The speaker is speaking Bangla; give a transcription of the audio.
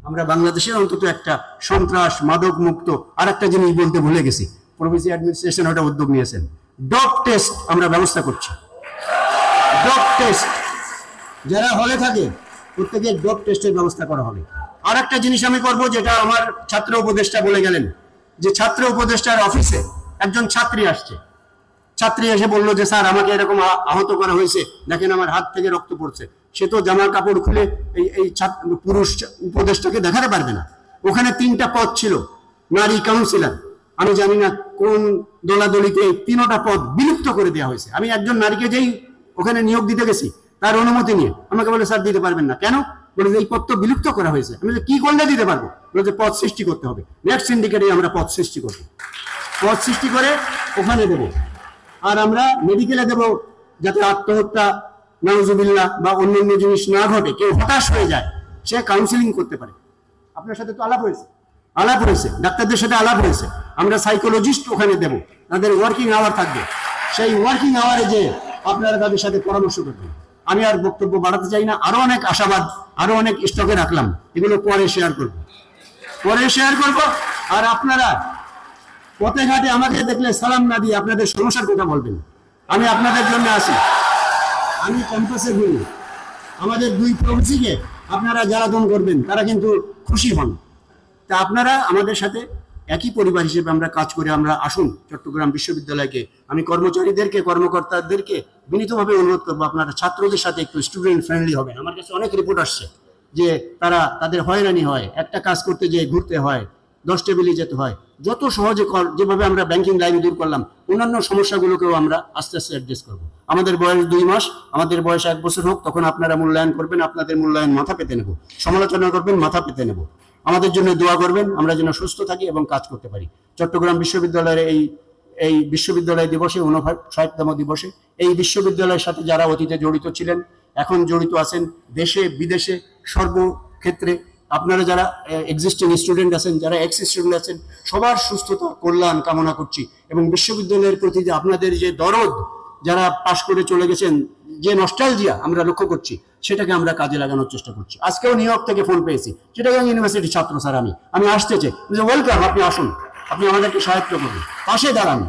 আমরা বাংলাদেশের অন্তত একটা সন্ত্রাস মাদক মুক্ত আর একটা জিনিস বলতে ভুলে গেছি, প্রভিন্সি অ্যাডমিনিস্ট্রেশন ওটা উদ্যোগ নিয়েছেন, ডপ টেস্ট আমরা ব্যবস্থা করছি। ডপ টেস্ট যারা হলে থাকে প্রত্যেকের ডপ টেস্টের ব্যবস্থা করা হবে। আর একটা জিনিস আমি করব, যেটা আমার ছাত্র উপদেষ্টা বলে গেলেন, যে ছাত্র উপদেষ্টার অফিসে একজন ছাত্রী আসছে, ছাত্রী এসে বললো যে স্যার আমাকে এরকম আহত করা হয়েছে, দেখেন আমার হাত থেকে রক্ত পড়ছে। সে তো জামার কাপড় খুলে এই পুরুষ উপদেষ্টাকে দেখাতে পারবে না। ওখানে 3টা পদ ছিল নারী কাউন্সিলর, আমি জানি না কোন দলাদলিতে এই 3টা পদ বিলুপ্ত করে দেওয়া হয়েছে। আমি একজন নারীকে যেই ওখানে নিয়োগ দিতে গেছি তার অনুমতি নিয়ে আমাকে বলে স্যার দিতে পারবেন না। কেন? বলে এই পদ তো বিলুপ্ত করা হয়েছে। আমি কি করলে দিতে পারবো? বলে যে পদ সৃষ্টি করতে হবে, নেক্সট সিন্ডিকেটে আমরা পদ সৃষ্টি করবো, পদ সৃষ্টি করে ওখানে দেবো। আর আমরা মেডিকেলে দেবো যাতে আত্মহত্যা নাউজুবিল্লাহ বা অন্যান্য জিনিস না ঘটে, কেউ হতাশ হয়ে যায়, সে কাউন্সিলিং করতে পারে। আপনার সাথে তো আলাপ হয়েছে, ডাক্তারদের সাথে আলাপ হয়েছে। আমরা সাইকোলজিস্ট ওখানে দেব, তাদের ওয়ার্কিং আওয়ার থাকবে, সেই ওয়ার্কিং আওয়ারে যে আপনারা তাদের সাথে পরামর্শ করবেন। আমি আর বক্তব্য বাড়াতে চাই না, আরো অনেক আশাবাদ, আরো অনেক স্টকে রাখলাম, এগুলো পরে শেয়ার করব। আর আপনারা পথে ঘাটে আমাকে দেখলে সালাম না দিয়ে আপনাদের সমস্যার কথা বলবেন। আমি আপনাদের জন্য আসি, আমি ক্যাম্পাসে ঘুরি, আমাদের 2 প্রভিন্সিকে আপনারা জ্বালাতন করবেন, তারা কিন্তু খুশি হন। তা আপনারা আমাদের সাথে একই পরিবার হিসেবে আমরা কাজ করে আমরা আসুন চট্টগ্রাম বিশ্ববিদ্যালয়কে। আমি কর্মচারীদেরকে, কর্মকর্তাদেরকে বিনীতভাবে অনুরোধ করবো, আপনারা ছাত্রদের সাথে একটু স্টুডেন্ট ফ্রেন্ডলি হবেন। আমার কাছে অনেক রিপোর্ট আসছে যে তাদের হয়রানি হয়, একটা কাজ করতে যেয়ে ঘুরতে হয়, 10 টেবিলে যেতে হয়। যত সহজে যেভাবে আমরা ব্যাংকিং লাইন দূর করলাম, অন্যান্য সমস্যাগুলোকেও আমরা আস্তে আস্তে অ্যাডজাস্ট করবো। আমাদের বয়স 2 মাস, আমাদের বয়স 1 বছর হোক, তখন আপনারা মূল্যায়ন করবেন, আপনাদের মূল্যায়ন মাথা পেতে নেব, সমালোচনা করবেন, মাথা পেতে নেব। আমাদের জন্য দোয়া করবেন, আমরা যেন সুস্থ থাকি এবং কাজ করতে পারি। চট্টগ্রাম বিশ্ববিদ্যালয়ের এই বিশ্ববিদ্যালয় দিবসে, 59তম দিবসে, এই বিশ্ববিদ্যালয়ের সাথে যারা অতীতে জড়িত ছিলেন, এখন জড়িত আছেন, দেশে বিদেশে সর্বক্ষেত্রে, আপনারা যারা এক্সিস্টিং স্টুডেন্ট আছেন, যারা এক্স স্টুডেন্ট আছেন, সবার সুস্থতা কল্যাণ কামনা করছি। এবং বিশ্ববিদ্যালয়ের প্রতি যে আপনাদের যে দরদ, যারা পাশ করে চলে গেছেন, যে নস্টালজিয়া আমরা লক্ষ্য করছি, সেটাকে আমরা কাজে লাগানোর চেষ্টা করছি। আজকেও নিউ ইয়র্ক থেকে ফোন পেয়েছি, চিটাগাং ইউনিভার্সিটির ছাত্র, স্যার আমি আসতে চাই। ওয়েলকাম, আপনি আসুন, আপনি আমাদেরকে সাহায্য করুন, পাশে দাঁড়ান।